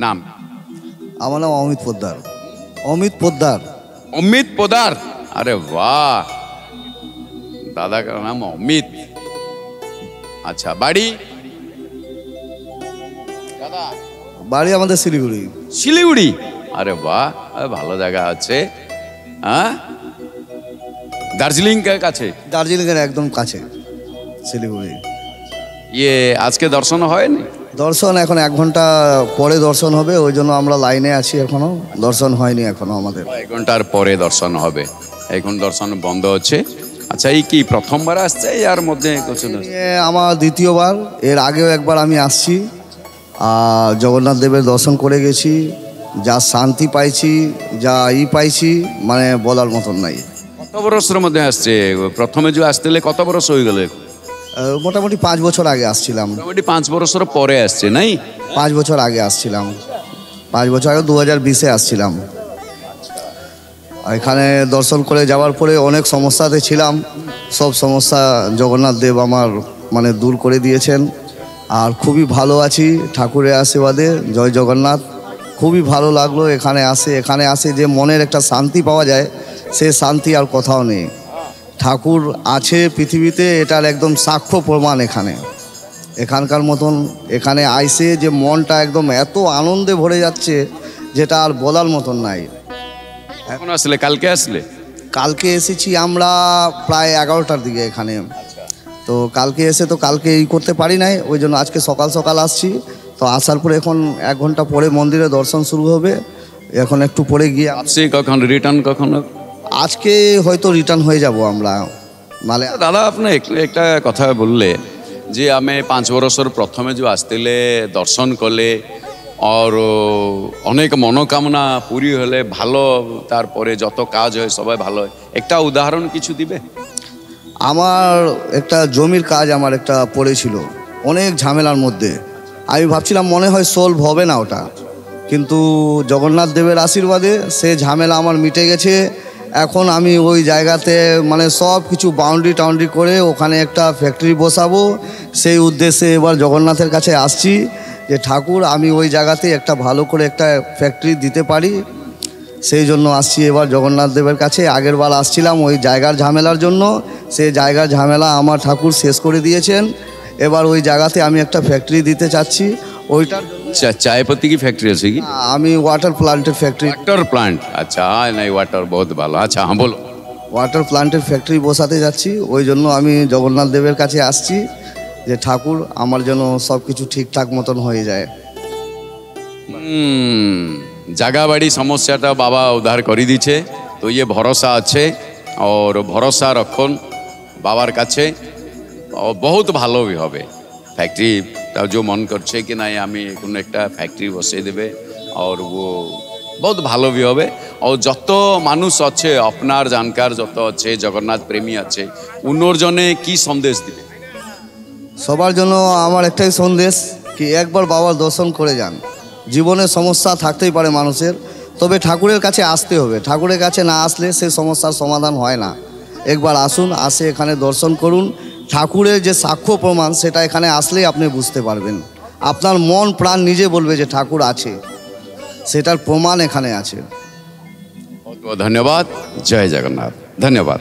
নাম? আমার নাম অমিত পোদ্দার। অমিত পোদ্দার। অমিত পোদ্দার, আরে বাহ, দাদা का नाम অমিত। আচ্ছা, বাড়ি? দাদা বাড়ি আমাদের শিলিগুড়ি। শিলিগুড়ি, আরে বাহ, ভালো জায়গা আছে। হ্যাঁ, দার্জিলিং কাছে? দার্জিলিং এর একদম কাছে শিলিগুড়ি। ইয়ে আজকে দর্শন হয়নি? দর্শন এখন 1 ঘন্টা পরে দর্শন হবে, ওই জন্য আমরা লাইনে আছি, এখনো দর্শন হয়নি এখনো আমাদের। 1 ঘন্টার পরে দর্শন হবে, এখন দর্শন বন্ধ হচ্ছে। আচ্ছা, এই কি প্রথমবার আসছে এর মধ্যে? আমার দ্বিতীয়বার। এর আগেও একবার আমি আসছি, আর জগন্নাথ দেবের দর্শন করে গেছি। যা শান্তি পাইছি, যা পাইছি, মানে বলার মতন নাই। কত বছরের মধ্যে আসছে? প্রথমে যে আসলে কত বছর হয়ে গেল? মোটামুটি 5 বছর আগে আসছিলাম। মোটামুটি 5 বছর পরে আসছে, নাই? 5 বছর আগে আসছিলাম, 5 বছর আগে 2020-এ আসছিলাম। এখানে দর্শন করে যাওয়ার পরে অনেক সমস্যাতে ছিলাম, সব সমস্যা জগন্নাথ দেব আমার মানে দূর করে দিয়েছেন। আর খুবই ভালো আছি ঠাকুরের আশীর্বাদে। জয় জগন্নাথ। খুবই ভালো লাগলো এখানে আসে যে মনের একটা শান্তি পাওয়া যায়, সে শান্তি আর কোথাও নেই। ঠাকুর আছে পৃথিবীতে, এটার একদম সাক্ষ্য প্রমাণ এখানকার মতন। এখানে আইসে যে মনটা একদম এত আনন্দে ভরে যাচ্ছে, যেটা আর বলার মতন নাই। এখন আসলে? কালকে আসলে? কালকে এসেছি আমরা প্রায় 11টার দিকে এখানে। তো কালকে এসে তো কালকে করতে পারি নাই, ওই জন্য আজকে সকাল সকাল আসছি। তো আসার পরে এখন 1 ঘন্টা পরে মন্দিরে দর্শন শুরু হবে। এখন একটু পরে গিয়ে আসছি। কখন রিটার্ন? কখন? আজকে হয়তো রিটার্ন হয়ে যাব আমরা। মানে দাদা, আপনি একটা কথা বললে যে আমি 5 বছর প্রথমে যে আসলে দর্শন করলে আর অনেক মনোকামনা পুরি হলে ভালো, তারপরে যত কাজ হয় সবাই ভালো হয়। একটা উদাহরণ কিছু দিবে? আমার একটা জমির কাজ আমার একটা পড়েছিল অনেক ঝামেলার মধ্যে। আমি ভাবছিলাম মনে হয় সলভ হবে না ওটা, কিন্তু জগন্নাথ দেবের আশীর্বাদে সে ঝামেলা আমার মিটে গেছে। এখন আমি ওই জায়গাতে মানে সব কিছু বাউন্ডারি করে ওখানে একটা ফ্যাক্টরি বসাবো, সেই উদ্দেশ্যে এবার জগন্নাথের কাছে আসছি যে ঠাকুর আমি ওই জায়গাতে একটা ভালো করে একটা ফ্যাক্টরি দিতে পারি, সেই জন্য আসছি এবার জগন্নাথ দেবের কাছে। আগের বার আসছিলাম ওই জায়গার ঝামেলার জন্য, সেই জায়গার ঝামেলা আমার ঠাকুর শেষ করে দিয়েছেন। এবার ওই জায়গাতে আমি একটা ফ্যাক্টরি দিতে চাচ্ছি। ওইটার চায়পত্তি কি ফ্যাক্টরি আছে কি? আমি ওয়াটার প্লান্টের ফ্যাক্টরি। Water plant? আচ্ছা, নাই ওয়াটার বহুত ভালো। আচ্ছা, হ্যাঁ বলো। ওয়াটার প্লান্টের ফ্যাক্টরি বসাতে যাচ্ছি, ওই জন্য আমি জগন্নাথ দেবের কাছে আসছি যে ঠাকুর আমার যেন সব কিছু ঠিকঠাক মতন হয়ে যায়। জায়গা বাড়ি সমস্যাটা বাবা উদ্ধার করে দিচ্ছে, তো ইয়ে ভরসা আছে। আর ভরসা রাখুন বাবার কাছে, বহুত ভালো হবে। ফ্যাক্টরি जो मन करছে कि नहीं আমি কোনো একটা ফ্যাক্টরি বসিয়ে দেবে, আর ও বহুত ভালো भी হবে। আর যত মানুষ আছে আপনার জানকার যত আছে জগন্নাথ প্রেমী আছে, উনোর জন্য কি সন্দেশ দিবে? সবার জন্য আমার একটাই সন্দেশ কি একবার বাবার দর্শন করে যান। জীবনে সমস্যা থাকতেই পারে মানুষের, তবে ঠাকুরের কাছে আসতে হবে। ঠাকুরের কাছে না আসলে সে সমস্যার সমাধান হয় না। একবার আসুন, আসে এখানে দর্শন করুন। ঠাকুরের যে সাক্ষ্য প্রমাণ সেটা এখানে আসলেই আপনি বুঝতে পারবেন। আপনার মন প্রাণ নিজে বলবে যে ঠাকুর আছে, সেটার প্রমাণ এখানে আছে। बहुत बहुत धन्यवाद। जय जगन्नाथ। धन्यवाद।